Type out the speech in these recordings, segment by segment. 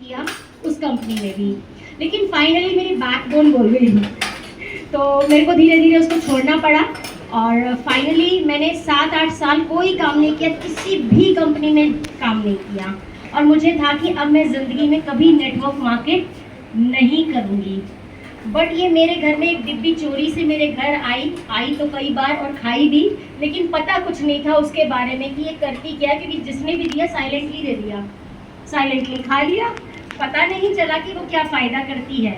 किया उस कंपनी में भी, लेकिन फाइनली मेरी बैकबोन बोल गई तो मेरे को धीरे धीरे उसको छोड़ना पड़ा। और फाइनली मैंने 7-8 साल कोई काम नहीं किया, किसी भी कंपनी में काम नहीं किया, और मुझे था कि अब मैं ज़िंदगी में कभी नेटवर्क मार्केट नहीं करूँगी। बट ये मेरे घर में एक डिब्बी चोरी से मेरे घर आई तो कई बार और खाई भी, लेकिन पता कुछ नहीं था उसके बारे में कि ये करती क्या, क्योंकि जिसने भी दिया साइलेंटली दे दिया, साइलेंटली खा लिया, पता नहीं चला कि वो क्या फ़ायदा करती है।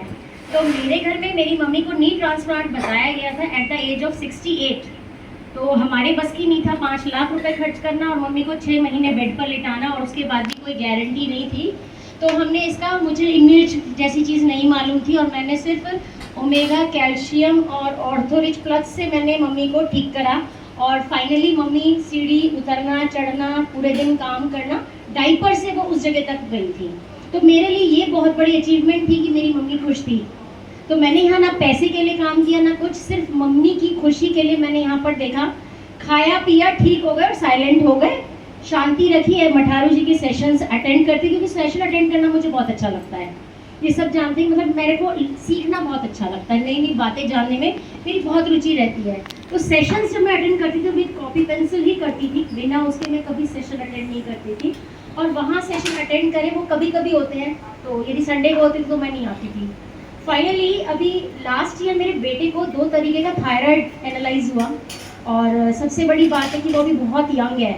तो मेरे घर में मेरी मम्मी को नी ट्रांसप्लांट बताया गया था एट द एज ऑफ 68। तो हमारे बस की नहीं था 5 लाख रुपए खर्च करना और मम्मी को 6 महीने बेड पर लिटाना, और उसके बाद भी कोई गारंटी नहीं थी। तो हमने इसका, मुझे इम्यूनिटी जैसी चीज़ नहीं मालूम थी, और मैंने सिर्फ ओमेगा, कैल्शियम और ऑर्थोरिच प्लस से मैंने मम्मी को ठीक करा। और फाइनली मम्मी सीढ़ी उतरना चढ़ना, पूरे दिन काम करना, डाइपर से वो उस जगह तक गई थी। तो मेरे लिए ये बहुत बड़ी अचीवमेंट थी कि मेरी मम्मी खुश थी। तो मैंने यहाँ ना पैसे के लिए काम किया ना कुछ, सिर्फ मम्मी की खुशी के लिए मैंने यहाँ पर देखा, खाया पिया, ठीक हो गए और साइलेंट हो गए, शांति रखी है। मठारू जी के सेशंस अटेंड करती, क्योंकि सेशन अटेंड करना मुझे बहुत अच्छा लगता है। ये सब जानते हैं, मतलब मेरे को सीखना बहुत अच्छा लगता है, नई नई बातें जानने में मेरी बहुत रुचि रहती है। तो सेशंस जब मैं अटेंड करती थी विद कॉपी पेंसिल ही करती थी, बिना उसके मैं कभी सेशन अटेंड नहीं करती थी। और वहाँ सेशन अटेंड करें वो कभी कभी होते हैं, तो यदि संडे को होते तो मैं नहीं आती थी। फाइनली अभी लास्ट ईयर मेरे बेटे को 2 तरीके का थायराइड एनालाइज हुआ, और सबसे बड़ी बात है कि वो अभी बहुत यंग है,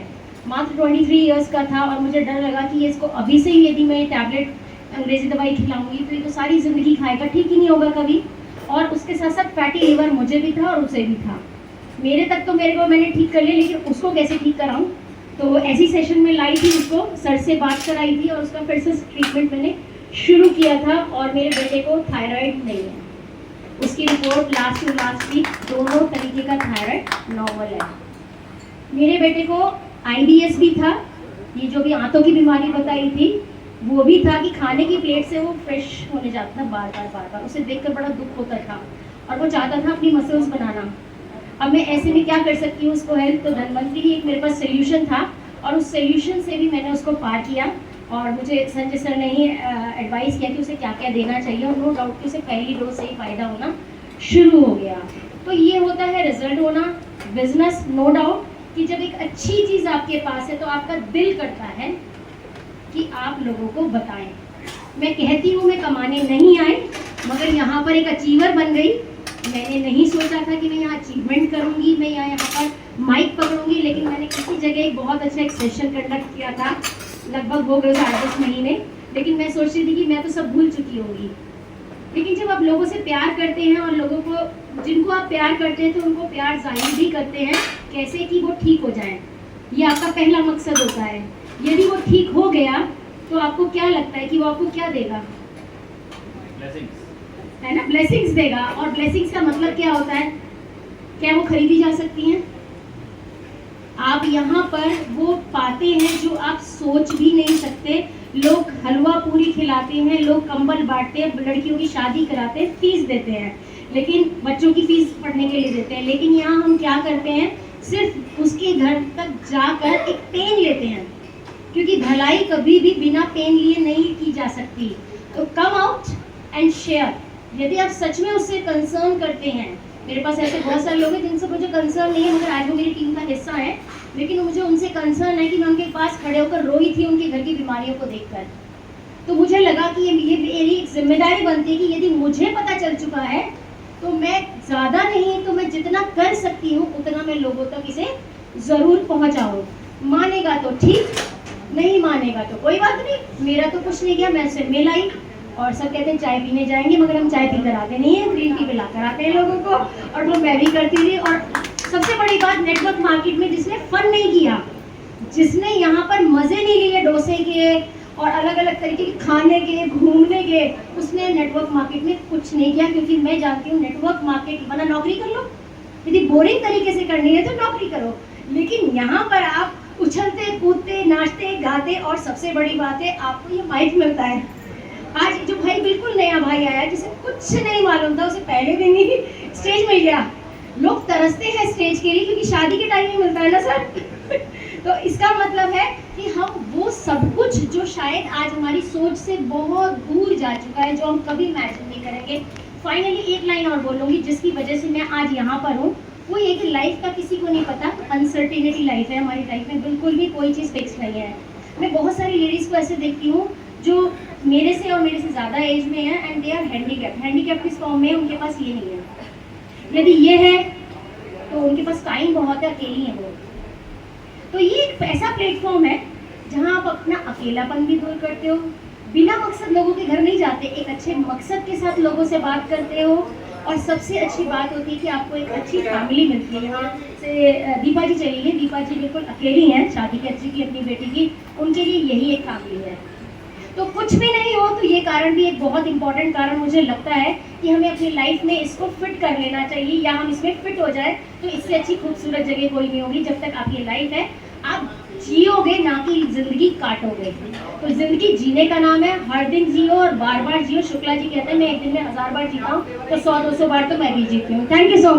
मात्र 23 इयर्स का था। और मुझे डर लगा कि इसको अभी से ही यदि मैं टैबलेट अंग्रेजी दवाई खिलाऊंगी तो ये तो सारी ज़िंदगी खाएगा, ठीक ही नहीं होगा कभी। और उसके साथ साथ फैटी लिवर मुझे भी था और उसे भी था। मेरे तक तो मेरे को मैंने ठीक कर लिया, लेकिन उसको कैसे ठीक कराऊँ। तो ऐसी सेशन में लाई थी उसको, सर से बात कराई थी, और उसका फिर से ट्रीटमेंट मैंने शुरू किया था। और मेरे बेटे को थायराइड नहीं है, उसकी report last to last week दोनों तरीके का थायराइड नॉर्मल है। मेरे बेटे को IBS भी था, ये जो भी आंतों की बीमारी बताई थी वो भी था, कि खाने की प्लेट से वो फ्रेश होने जाता था बार बार, उसे देखकर बड़ा दुख होता था, और वो चाहता था अपनी मसल्स बनाना। अब मैं ऐसे में क्या कर सकती हूँ उसको हेल्प, तो धनवंतरी ही एक मेरे पास सोल्यूशन था, और उस सोल्यूशन से भी मैंने उसको पार किया। और मुझे संजय सर ने ही एडवाइस किया कि उसे क्या क्या देना चाहिए, और नो डाउट कि उसे पहली डोज से ही फ़ायदा होना शुरू हो गया। तो ये होता है रिजल्ट होना, बिजनेस। नो डाउट कि जब एक अच्छी चीज़ आपके पास है तो आपका दिल करता है कि आप लोगों को बताएं। मैं कहती हूँ मैं कमाने नहीं आई, मगर यहाँ पर एक अचीवर बन गई। मैंने नहीं सोचा था कि मैं यहाँ अचीवमेंट करूँगी, मैं यहाँ पर माइक पकड़ूंगी, लेकिन मैंने किसी जगह एक बहुत अच्छा एक सेशन कंडक्ट किया था, लगभग हो गए 10 महीने। लेकिन मैं सोच रही थी कि मैं तो सब भूल चुकी होंगी। लेकिन जब आप लोगों से प्यार करते हैं और लोगों को, जिनको आप प्यार करते हैं, तो उनको प्यार जाहिर भी करते हैं, कैसे कि वो ठीक हो जाएं। ये आपका पहला मकसद होता है। यदि वो ठीक हो गया तो आपको क्या लगता है कि वो आपको क्या देगा? है ना, ब्लेसिंग्स देगा। और ब्लेसिंग्स का मतलब क्या होता है? क्या वो खरीदी जा सकती हैं? आप यहाँ पर वो पाते हैं जो आप सोच भी नहीं सकते। लोग हलवा पूरी खिलाते हैं, लोग कंबल बांटते हैं, लड़कियों की शादी कराते हैं, फीस देते हैं, लेकिन बच्चों की फीस पढ़ने के लिए देते हैं। लेकिन यहाँ हम क्या करते हैं, सिर्फ उसके घर तक जाकर एक पेन लेते हैं, क्योंकि भलाई कभी भी बिना पेन लिए नहीं की जा सकती। तो कम आउट एंड शेयर। यदि आप सच में उससे कंसर्न करते हैं, मेरे पास ऐसे बहुत सारे लोग हैं जिनसे मुझे कंसर्न नहीं है, मगर आज वो मेरी टीम का हिस्सा है, लेकिन मुझे उनसे कंसर्न है कि मैं उनके पास खड़े होकर रोई थी उनके घर की बीमारियों को देखकर। तो मुझे लगा कि ये मेरी एक जिम्मेदारी बनती है कि यदि मुझे पता चल चुका है तो मैं ज़्यादा नहीं तो मैं जितना कर सकती हूँ उतना मैं लोगों तक इसे ज़रूर पहुँचाऊँ। मानेगा तो ठीक, नहीं मानेगा तो कोई बात नहीं, मेरा तो कुछ नहीं गया। मैं उससे मिल आई, और सब कहते हैं चाय पीने जाएंगे, मगर हम चाय पी कर आते नहीं हैं, ग्रीन टी पिला कर आते हैं लोगों को, और वो मैं भी करती थी। और सबसे बड़ी बात, नेटवर्क मार्केट में जिसने फन नहीं किया, जिसने यहाँ पर मज़े नहीं लिए डोसे के और अलग अलग तरीके के खाने के, घूमने के, उसने नेटवर्क मार्केट में कुछ नहीं किया। क्योंकि मैं जानती हूँ नेटवर्क मार्केट बना, नौकरी कर लो, यदि बोरिंग तरीके से करनी है तो नौकरी करो, लेकिन यहाँ पर आप उछलते कूदते नाचते गाते, और सबसे बड़ी बात है आपको ये माइक मिलता है। आज जो भाई बिल्कुल नया भाई आया जिसे कुछ नहीं मालूम था, उसे पहले दिन ही स्टेज मिल गया। लोग तरसते हैं स्टेज के लिए, क्योंकि शादी के टाइम में मिलता है ना सर। तो इसका मतलब है कि हम वो सब कुछ जो शायद आज हमारी सोच से बहुत दूर जा चुका है, जो हम कभी इमेजिन नहीं करेंगे। फाइनली एक लाइन और बोलूँगी जिसकी वजह से मैं आज यहाँ पर हूँ, वो ये कि लाइफ का किसी को नहीं पता, अनसर्टिनिटी लाइफ है हमारी लाइफ में, बिल्कुल भी कोई चीज़ फिक्स नहीं है। मैं बहुत सारी लेडीज़ को ऐसे देखती हूँ जो मेरे से और मेरे से ज़्यादा एज में है एंड दे आर हैंडीकैप किस फॉर्म में, उनके पास ये नहीं है। यदि ये है तो उनके पास टाइम बहुत है, अकेली है वो। तो ये एक ऐसा प्लेटफॉर्म है जहाँ आप अपना अकेलापन भी दूर करते हो, बिना मकसद लोगों के घर नहीं जाते, एक अच्छे मकसद के साथ लोगों से बात करते हो, और सबसे अच्छी बात होती है कि आपको एक अच्छी फैमिली मिलती है। यहाँ से दीपा जी चली गई, दीपा जी बिल्कुल अकेली हैं, शादी कर चुकी अपनी बेटी की, उनके लिए यही एक फैमिली है। तो कुछ भी नहीं हो तो ये कारण भी एक बहुत इंपॉर्टेंट कारण मुझे लगता है कि हमें अपनी लाइफ में इसको फिट कर लेना चाहिए, या हम इसमें फिट हो जाए तो इससे अच्छी खूबसूरत जगह कोई नहीं होगी। जब तक आपकी लाइफ है आप जियोगे, ना कि जिंदगी काटोगे। तो जिंदगी जीने का नाम है, हर दिन जियो और बार बार जियो। शुक्ला जी कहते हैं मैं एक दिन में 1000 बार जीता हूँ, तो 100-200 बार तो मैं भी जीती हूँ। Thank you so much.